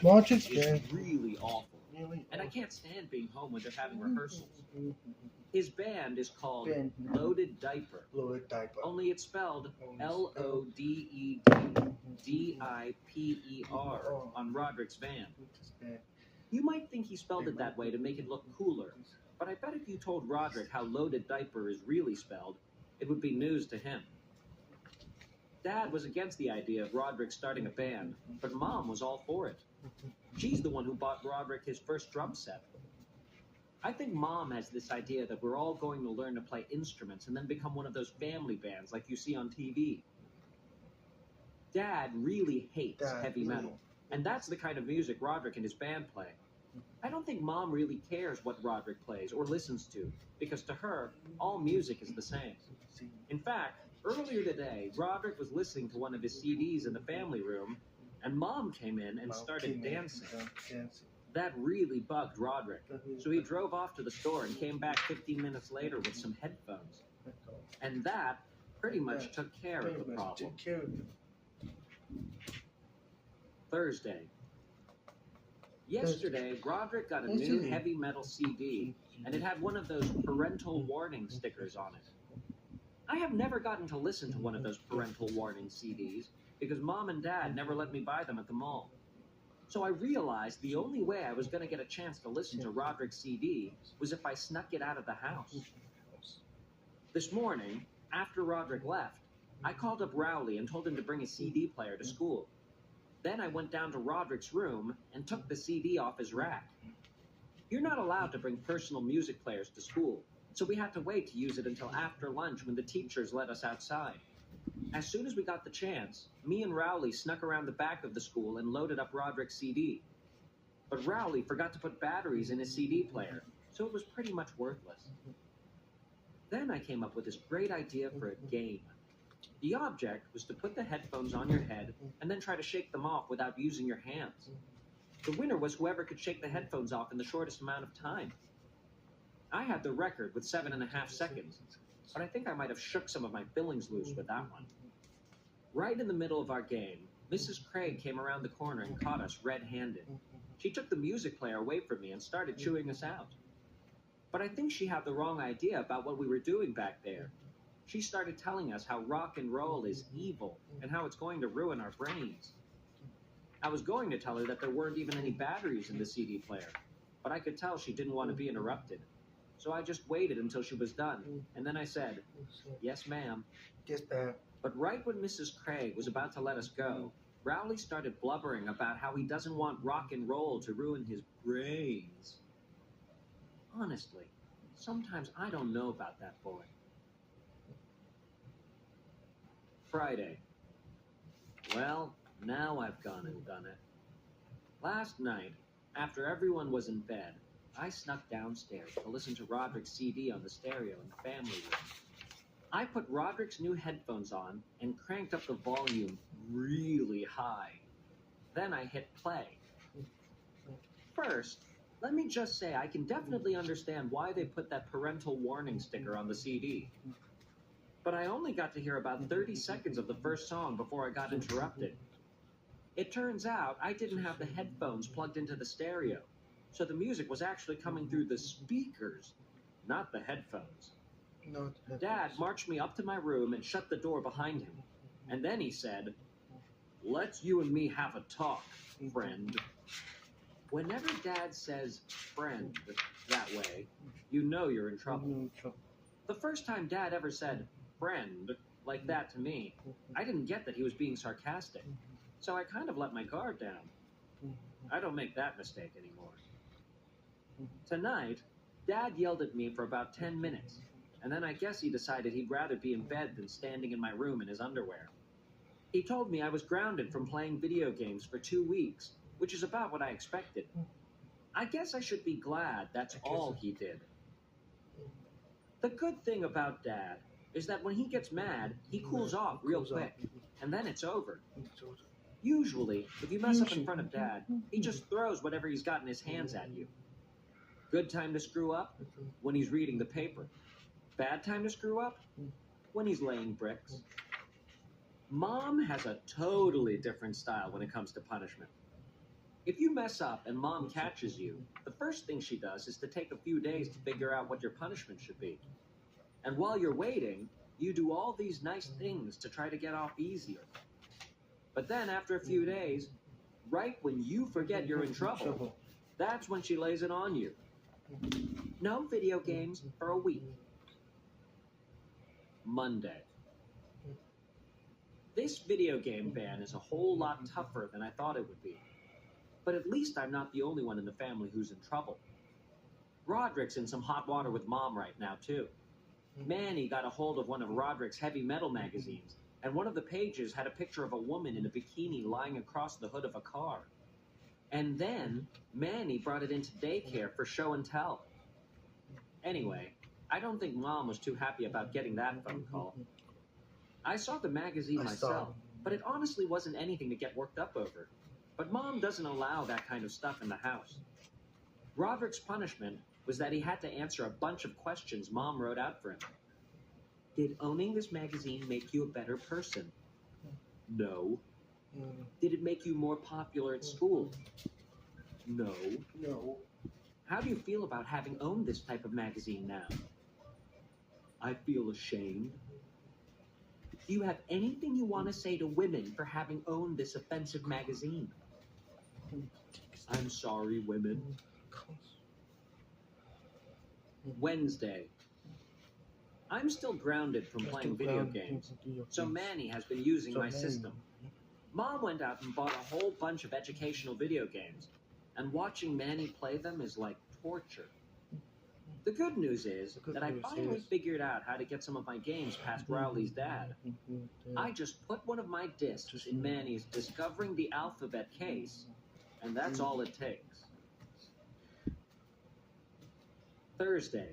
Rodric's is band. really awful, Really? and I can't stand being home when they're having rehearsals. His band is called Band. Loaded Diaper, Loaded Diaper. only it's spelled Lodedddiper on Roderick's van. You might think he spelled it that way to make it look cooler, but I bet if you told Roderick how Loaded Diaper is really spelled, it would be news to him. Dad was against the idea of Roderick starting a band, but Mom was all for it. She's the one who bought Roderick his first drum set. I think Mom has this idea that we're all going to learn to play instruments and then become one of those family bands like you see on TV. Dad really hates heavy metal, and that's the kind of music Roderick and his band play. I don't think Mom really cares what Roderick plays or listens to, because to her, all music is the same. In fact, earlier today, Roderick was listening to one of his CDs in the family room, and Mom came in and started dancing. That really bugged Roderick, so he drove off to the store and came back 15 minutes later with some headphones. And that pretty much took care of the problem. Thursday. Yesterday, Roderick got a new heavy metal CD, and it had one of those parental warning stickers on it. I have never gotten to listen to one of those parental warning CDs, because Mom and Dad never let me buy them at the mall. So I realized the only way I was going to get a chance to listen to Roderick's CD was if I snuck it out of the house. This morning, after Roderick left, I called up Rowley and told him to bring a CD player to school. Then I went down to Roderick's room and took the CD off his rack. You're not allowed to bring personal music players to school, so we had to wait to use it until after lunch when the teachers let us outside. As soon as we got the chance, me and Rowley snuck around the back of the school and loaded up Roderick's CD. But Rowley forgot to put batteries in his CD player, so it was pretty much worthless. Then I came up with this great idea for a game. The object was to put the headphones on your head and then try to shake them off without using your hands. The winner was whoever could shake the headphones off in the shortest amount of time. I had the record with 7.5 seconds, but I think I might have shook some of my fillings loose with that one. Right in the middle of our game, Mrs. Craig came around the corner and caught us red-handed. She took the music player away from me and started chewing us out. But I think she had the wrong idea about what we were doing back there. She started telling us how rock and roll is evil and how it's going to ruin our brains. I was going to tell her that there weren't even any batteries in the CD player, but I could tell she didn't want to be interrupted. So I just waited until she was done, and then I said, "Yes, ma'am." Yes, ma'am. But right when Mrs. Craig was about to let us go, Rowley started blubbering about how he doesn't want rock and roll to ruin his brains. Honestly, sometimes I don't know about that boy. Friday. Well, now I've gone and done it. Last night, after everyone was in bed, I snuck downstairs to listen to Roderick's CD on the stereo in the family room. I put Roderick's new headphones on and cranked up the volume really high. Then I hit play. First, let me just say I can definitely understand why they put that parental warning sticker on the CD. But I only got to hear about 30 seconds of the first song before I got interrupted. It turns out I didn't have the headphones plugged into the stereo, so the music was actually coming through the speakers, not the headphones. Dad marched me up to my room and shut the door behind him. And then he said, "Let's you and me have a talk, friend." Whenever Dad says friend that way, you know you're in trouble. The first time Dad ever said friend like that to me, I didn't get that he was being sarcastic. So I kind of let my guard down. I don't make that mistake anymore. Tonight, Dad yelled at me for about 10 minutes, and then I guess he decided he'd rather be in bed than standing in my room in his underwear. He told me I was grounded from playing video games for 2 weeks, which is about what I expected. I guess I should be glad that's all he did. The good thing about Dad is that when he gets mad, he cools off real quick, and then it's over. Usually, if you mess up in front of Dad, he just throws whatever he's got in his hands at you. Good time to screw up? When he's reading the paper. Bad time to screw up? When he's laying bricks. Mom has a totally different style when it comes to punishment. If you mess up and Mom catches you, the first thing she does is to take a few days to figure out what your punishment should be. And while you're waiting, you do all these nice things to try to get off easier. But then after a few days, right when you forget you're in trouble, that's when she lays it on you. No video games for a week. Monday. This video game ban is a whole lot tougher than I thought it would be. But at least I'm not the only one in the family who's in trouble. Roderick's in some hot water with Mom right now, too. Manny got a hold of one of Roderick's heavy metal magazines, and one of the pages had a picture of a woman in a bikini lying across the hood of a car. And then, Manny brought it into daycare for show and tell. Anyway, I don't think Mom was too happy about getting that phone call. I saw the magazine myself, but it honestly wasn't anything to get worked up over. But Mom doesn't allow that kind of stuff in the house. Roderick's punishment was that he had to answer a bunch of questions Mom wrote out for him. Did owning this magazine make you a better person? No. Did it make you more popular at school? No. No. How do you feel about having owned this type of magazine now? I feel ashamed. Do you have anything you want to say to women for having owned this offensive magazine? I'm sorry, women. Wednesday. I'm still grounded from playing video games, so Manny has been using my system. Mom went out and bought a whole bunch of educational video games, and watching Manny play them is like torture. The good news is that I finally figured out how to get some of my games past Rowley's dad. I just put one of my discs in Manny's Discovering the Alphabet case, and that's all it takes. Thursday.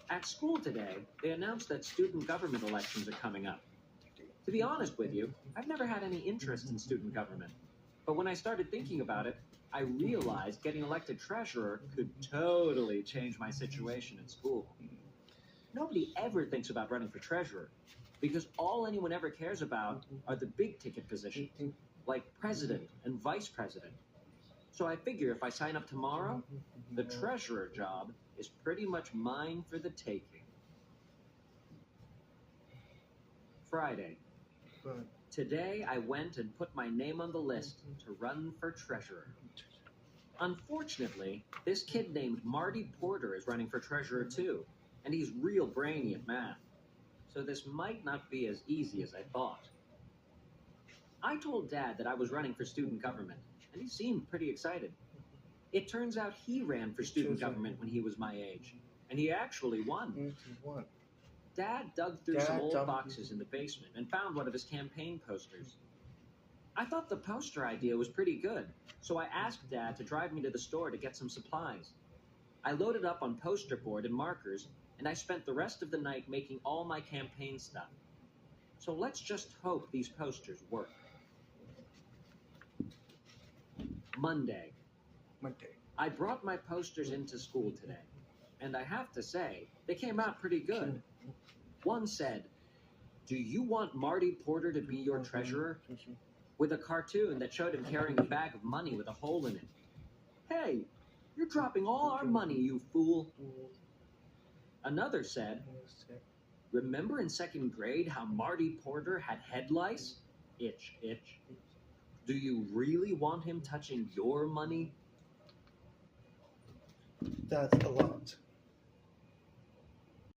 At school today, they announced that student government elections are coming up. To be honest with you, I've never had any interest in student government. But when I started thinking about it, I realized getting elected treasurer could totally change my situation at school. Nobody ever thinks about running for treasurer, because all anyone ever cares about are the big ticket positions, like president and vice president. So I figure if I sign up tomorrow, the treasurer job is pretty much mine for the taking. Friday. Today I went and put my name on the list to run for treasurer. Unfortunately, this kid named Marty Porter is running for treasurer too, and he's real brainy at math. So this might not be as easy as I thought. I told Dad that I was running for student government, and he seemed pretty excited. It turns out he ran for student government when he was my age, and he actually won. Dad dug through some old boxes in the basement and found one of his campaign posters. I thought the poster idea was pretty good, so I asked Dad to drive me to the store to get some supplies. I loaded up on poster board and markers, and I spent the rest of the night making all my campaign stuff. So let's just hope these posters work. Monday. I brought my posters into school today, and I have to say, they came out pretty good. One said, "Do you want Marty Porter to be your treasurer?" with a cartoon that showed him carrying a bag of money with a hole in it. Hey, you're dropping all our money, you fool. Another said, "Remember in second grade how Marty Porter had head lice? Itch, itch. Do you really want him touching your money?" That's a lot.